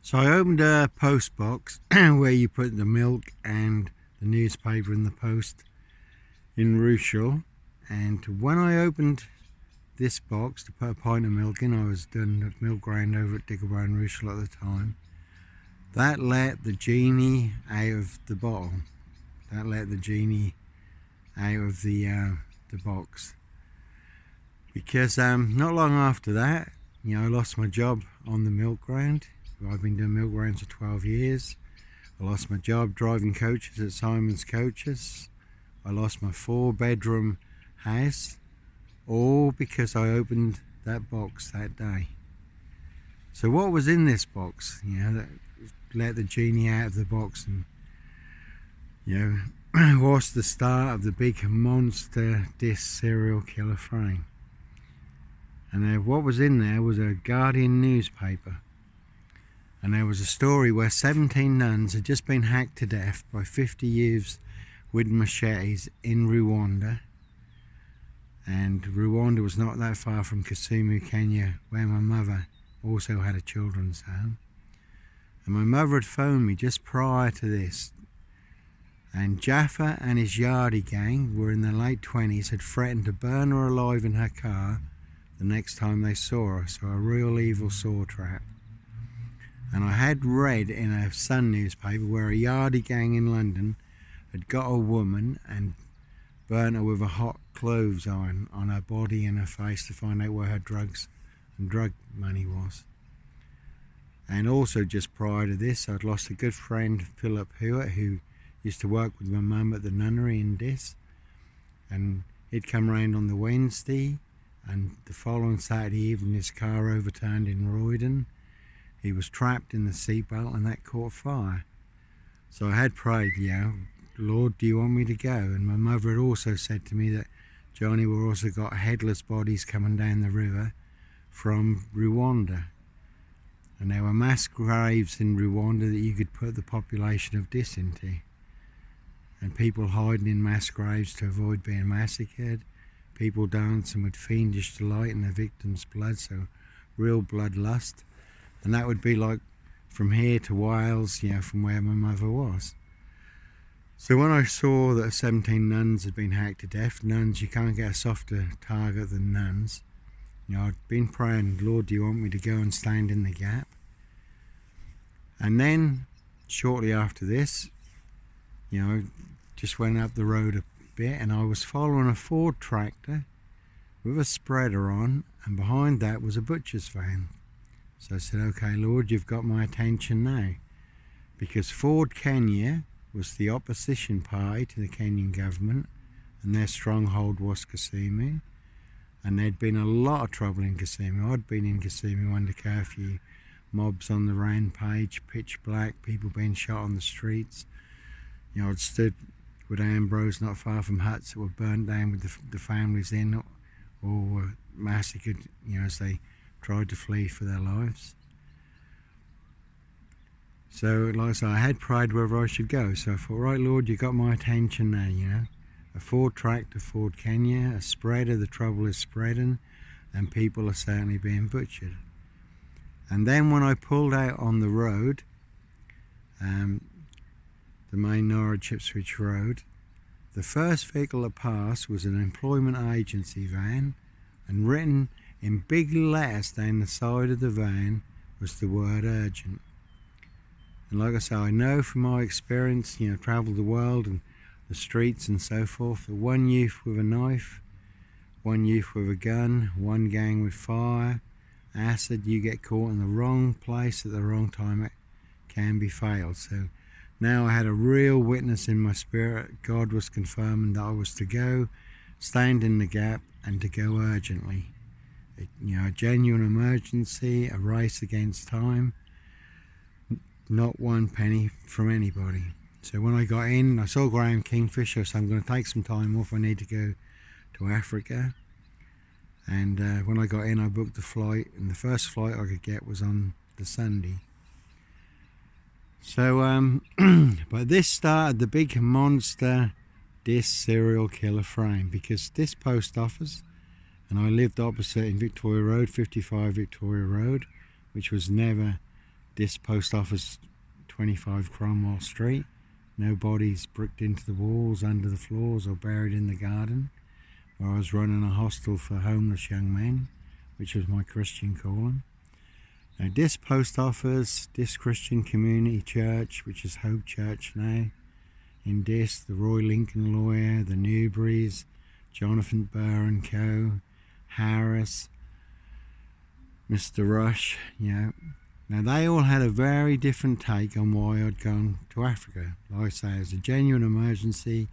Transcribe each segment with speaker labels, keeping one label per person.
Speaker 1: So I opened a post box where you put the milk and the newspaper in the post in Rushall, and when I opened this box to put a pint of milk in, I was doing the milk grind over at Devour and Rushall at the time, that let the genie out of the bottle. That let the genie out of the box. Because not long after that, I lost my job on the milk ground. I've been doing milk grounds for 12 years. I lost my job driving coaches at Simon's Coaches. I lost my 4-bedroom house, all because I opened that box that day. So what was in this box? That let the genie out of the box, and was the start of the big monster disc serial killer frame. And what was in there was a Guardian newspaper. And there was a story where 17 nuns had just been hacked to death by 50 youths with machetes in Rwanda. And Rwanda was not that far from Kisumu, Kenya, where my mother also had a children's home. And my mother had phoned me just prior to this. And Jaffa and his Yardie gang were in their late 20s, had threatened to burn her alive in her car the next time they saw her. So a real evil saw trap. And I had read in a Sun newspaper where a Yardie gang in London had got a woman and burnt her with a hot cloves iron on her body and her face to find out where her drugs and drug money was. And also just prior to this, I'd lost a good friend, Philip Hewitt, who used to work with my mum at the nunnery in Dis. And he'd come round on the Wednesday, and the following Saturday evening his car overturned in Roydon. He was trapped in the seatbelt and that caught fire. So I had prayed, Lord, do you want me to go? And my mother had also said to me that Johnny, we've also got headless bodies coming down the river from Rwanda. And there were mass graves in Rwanda that you could put the population of Dis into. And people hiding in mass graves to avoid being massacred. People dancing with fiendish delight in their victims' blood, so real bloodlust. And that would be like from here to Wales, from where my mother was. So when I saw that 17 nuns had been hacked to death, nuns, you can't get a softer target than nuns. I'd been praying, Lord, do you want me to go and stand in the gap? And then, shortly after this, just went up the road a bit, and I was following a Ford tractor with a spreader on, and behind that was a butcher's van. So I said, okay, Lord, you've got my attention now. Because Ford Kenya was the opposition party to the Kenyan government, and their stronghold was Kisumu. And there'd been a lot of trouble in Kisumu. I'd been in Kisumu under curfew, mobs on the rampage, pitch black, people being shot on the streets. I'd stood with Ambrose not far from huts that were burnt down with the families in, or were massacred, as they tried to flee for their lives. So, like I said, I had prayed wherever I should go. So I thought, right, Lord, you got my attention now, A Ford tractor, Ford Kenya, a spreader, the trouble is spreading, and people are certainly being butchered. And then when I pulled out on the road, the main Norwich Ipswich road, the first vehicle that passed was an employment agency van, and written in big letters down the side of the van was the word urgent. And like I say, I know from my experience, travelled the world and the streets and so forth, that one youth with a knife, one youth with a gun, one gang with fire, acid, you get caught in the wrong place at the wrong time, it can be fatal. So now I had a real witness in my spirit. God was confirming that I was to go, stand in the gap, and to go urgently. A genuine emergency, a race against time, not one penny from anybody. So when I got in, I saw Graham Kingfisher, so I'm going to take some time off. I need to go to Africa. And when I got in, I booked the flight, and the first flight I could get was on the Sunday. So, but this started the big monster disc serial killer frame, because this post office, and I lived opposite in Victoria Road, 55 Victoria Road, which was never This post office, 25 Cromwell Street. No bodies bricked into the walls, under the floors, or buried in the garden, where I was running a hostel for homeless young men, which was my Christian calling. Now this post office, this Christian community church, which is Hope Church now, in this, the Roy Lincoln lawyer, the Newberrys, Jonathan Burr and Co., Harris, Mr. Rush, Now they all had a very different take on why I'd gone to Africa. Like I say, it was a genuine emergency,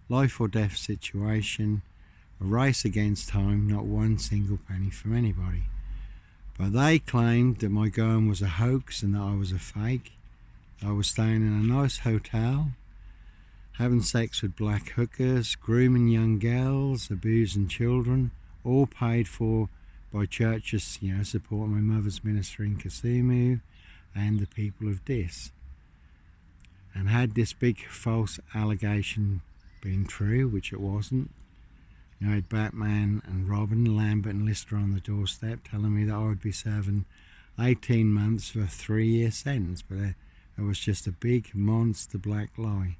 Speaker 1: life or death situation, a race against time, not one single penny from anybody. But they claimed that my going was a hoax and that I was a fake. I was staying in a nice hotel, having sex with black hookers, grooming young girls, abusing children, all paid for by churches, supporting my mother's ministry in Kisumu and the people of this. And had this big false allegation been true, which it wasn't, I had Batman and Robin, Lambert and Lister on the doorstep telling me that I would be serving 18 months for a 3-year sentence, but it was just a big monster black lie.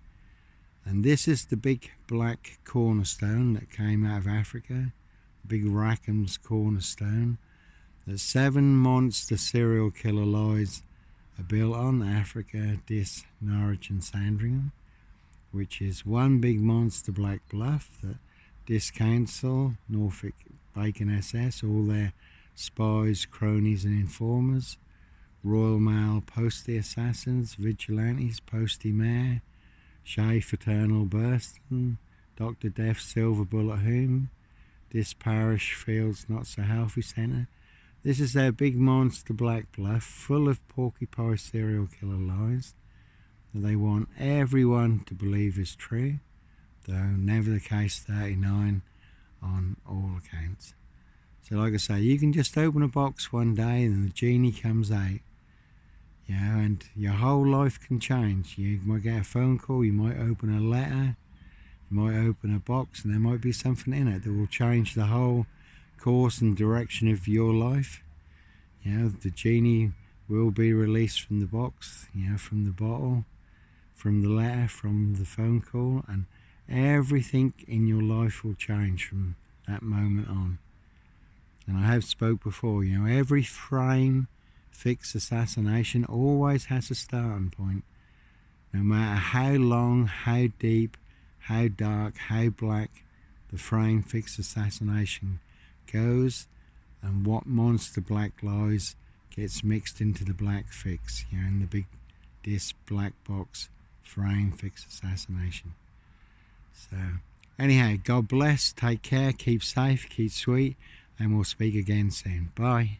Speaker 1: And this is the big black cornerstone that came out of Africa, big Rackham's cornerstone, that 7 monster serial killer lies are built on: Africa, Dis, Norwich and Sandringham, which is one big monster black bluff that Dis Council, Norfolk Bacon SS, all their spies, cronies and informers, Royal Mail postie assassins, vigilantes, postie mayor, Shay Fraternal Burston, Dr. Death Silver Bullet Whom, this parish Fields Not So Healthy Centre. This is their big monster black bluff, full of porcupine serial killer lies that they want everyone to believe is true, though never the case 39 on all accounts. So like I say, you can just open a box one day and the genie comes out, and your whole life can change. You might get a phone call, you might open a letter, you might open a box and there might be something in it that will change the whole course and direction of your life. The genie will be released from the box, from the bottle, from the letter, from the phone call, and everything in your life will change from that moment on. And I have spoke before, every frame fix assassination always has a starting point. No matter how long, how deep, how dark, how black the frame fix assassination goes, and what monster black lies gets mixed into the black fix, in the big disc black box frame fix assassination. So anyhow, God bless, take care, keep safe, keep sweet, and we'll speak again soon. Bye.